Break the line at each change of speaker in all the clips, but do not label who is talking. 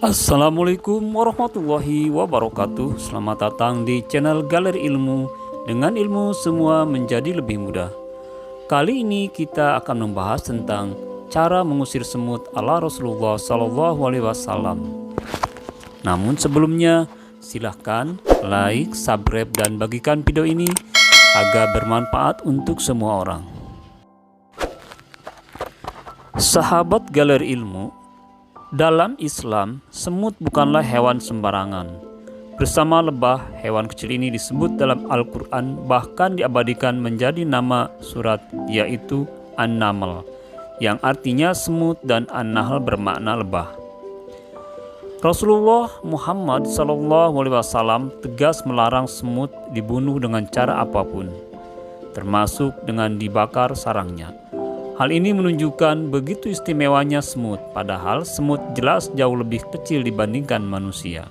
Assalamualaikum warahmatullahi wabarakatuh. Selamat datang di channel Galeri Ilmu. Dengan ilmu semua menjadi lebih mudah. Kali ini kita akan membahas tentang cara mengusir semut ala Rasulullah SAW. Namun sebelumnya, silahkan like, subscribe, dan bagikan video ini agar bermanfaat untuk semua orang. Sahabat Galeri Ilmu, dalam Islam, semut bukanlah hewan sembarangan. Bersama lebah, hewan kecil ini disebut dalam Al-Quran, bahkan diabadikan menjadi nama surat, yaitu An-Naml, yang artinya semut, dan An-Nahl bermakna lebah. Rasulullah Muhammad SAW tegas melarang semut dibunuh dengan cara apapun, termasuk dengan dibakar sarangnya. Hal ini menunjukkan begitu istimewanya semut, padahal semut jelas jauh lebih kecil dibandingkan manusia.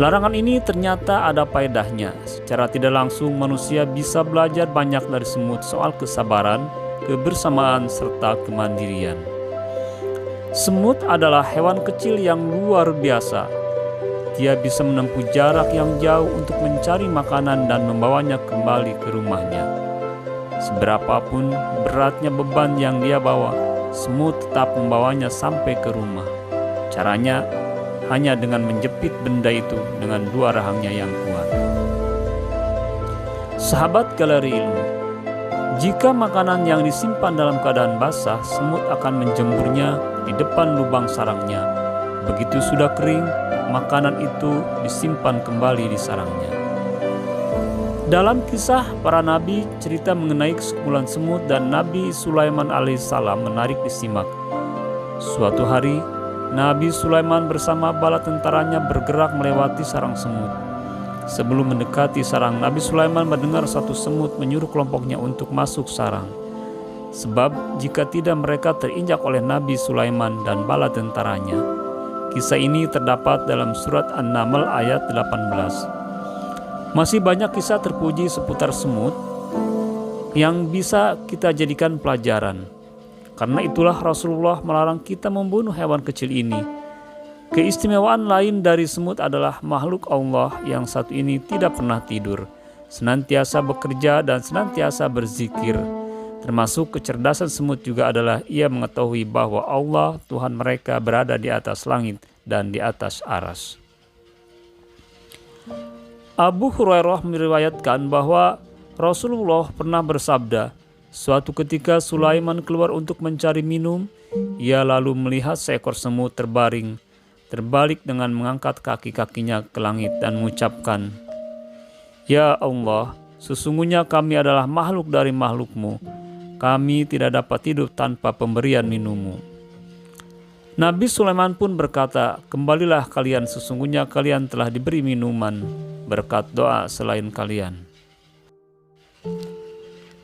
Larangan ini ternyata ada faedahnya. Secara tidak langsung manusia bisa belajar banyak dari semut soal kesabaran, kebersamaan, serta kemandirian. Semut adalah hewan kecil yang luar biasa. Dia bisa menempuh jarak yang jauh untuk mencari makanan dan membawanya kembali ke rumahnya. Seberapapun beratnya beban yang dia bawa, semut tetap membawanya sampai ke rumah. Caranya hanya dengan menjepit benda itu dengan dua rahangnya yang kuat. Sahabat Galeri Ilmu, jika makanan yang disimpan dalam keadaan basah, semut akan menjemurnya di depan lubang sarangnya. Begitu sudah kering, makanan itu disimpan kembali di sarangnya. Dalam kisah para nabi, cerita mengenai sekumpulan semut dan Nabi Sulaiman alaihissalam menarik disimak. Suatu hari, Nabi Sulaiman bersama bala tentaranya bergerak melewati sarang semut. Sebelum mendekati sarang, Nabi Sulaiman mendengar satu semut menyuruh kelompoknya untuk masuk sarang. Sebab jika tidak mereka terinjak oleh Nabi Sulaiman dan bala tentaranya. Kisah ini terdapat dalam surat An-Naml ayat 18. Masih banyak kisah terpuji seputar semut yang bisa kita jadikan pelajaran. Karena itulah Rasulullah melarang kita membunuh hewan kecil ini. Keistimewaan lain dari semut adalah makhluk Allah yang satu ini tidak pernah tidur, senantiasa bekerja dan senantiasa berzikir. Termasuk kecerdasan semut juga adalah ia mengetahui bahwa Allah Tuhan mereka berada di atas langit dan di atas aras. Abu Hurairah meriwayatkan bahwa Rasulullah pernah bersabda, suatu ketika Sulaiman keluar untuk mencari minum, ia lalu melihat seekor semut terbaring, terbalik dengan mengangkat kaki-kakinya ke langit dan mengucapkan, "Ya Allah, sesungguhnya kami adalah makhluk dari makhlukmu, kami tidak dapat hidup tanpa pemberian minummu." Nabi Sulaiman pun berkata, "Kembalilah kalian, sesungguhnya kalian telah diberi minuman berkat doa selain kalian."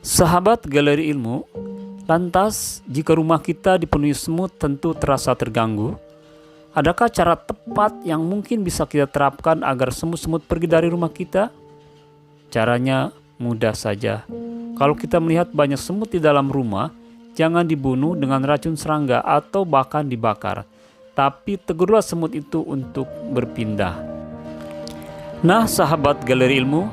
Sahabat Galeri Ilmu, lantas jika rumah kita dipenuhi semut tentu terasa terganggu. Adakah cara tepat yang mungkin bisa kita terapkan agar semut-semut pergi dari rumah kita? Caranya mudah saja. Kalau kita melihat banyak semut di dalam rumah, jangan dibunuh dengan racun serangga atau bahkan dibakar, tapi tegurlah semut itu untuk berpindah. Nah, sahabat Galeri Ilmu,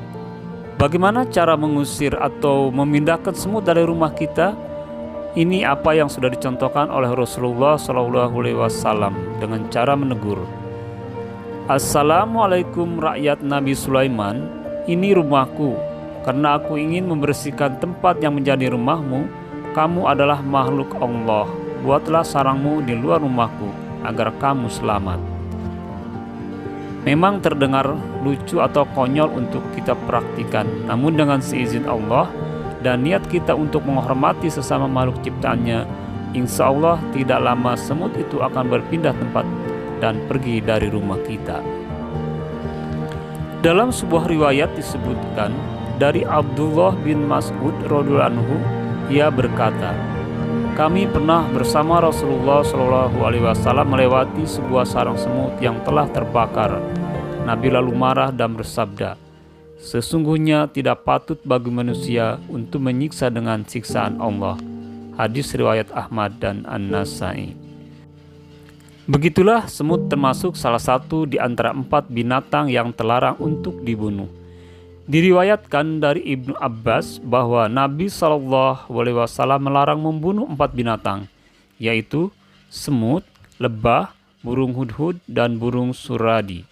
bagaimana cara mengusir atau memindahkan semut dari rumah kita? Ini apa yang sudah dicontohkan oleh Rasulullah SAW dengan cara menegur. "Assalamualaikum rakyat Nabi Sulaiman, ini rumahku. Karena aku ingin membersihkan tempat yang menjadi rumahmu, kamu adalah makhluk Allah. Buatlah sarangmu di luar rumahku agar kamu selamat." Memang terdengar lucu atau konyol untuk kita praktikan, namun dengan seizin Allah dan niat kita untuk menghormati sesama makhluk ciptaannya, insya Allah tidak lama semut itu akan berpindah tempat dan pergi dari rumah kita. Dalam sebuah riwayat disebutkan dari Abdullah bin Mas'ud radhiyallahu anhu, ia berkata, "Kami pernah bersama Rasulullah SAW melewati sebuah sarang semut yang telah terbakar. Nabi lalu marah dan bersabda, 'Sesungguhnya tidak patut bagi manusia untuk menyiksa dengan siksaan Allah.'" Hadis riwayat Ahmad dan An-Nasai. Begitulah semut termasuk salah satu di antara 4 binatang yang terlarang untuk dibunuh. Diriwayatkan dari Ibnu Abbas bahwa Nabi SAW melarang membunuh 4 binatang, yaitu semut, lebah, burung hudhud, dan burung suradi.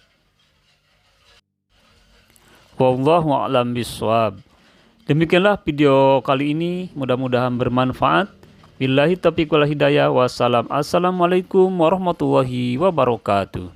Wallahu a'lam bishawab. Demikianlah video kali ini, mudah-mudahan bermanfaat. Billahi taufiq wal hidayah. Wassalam. Assalamualaikum warahmatullahi wabarakatuh.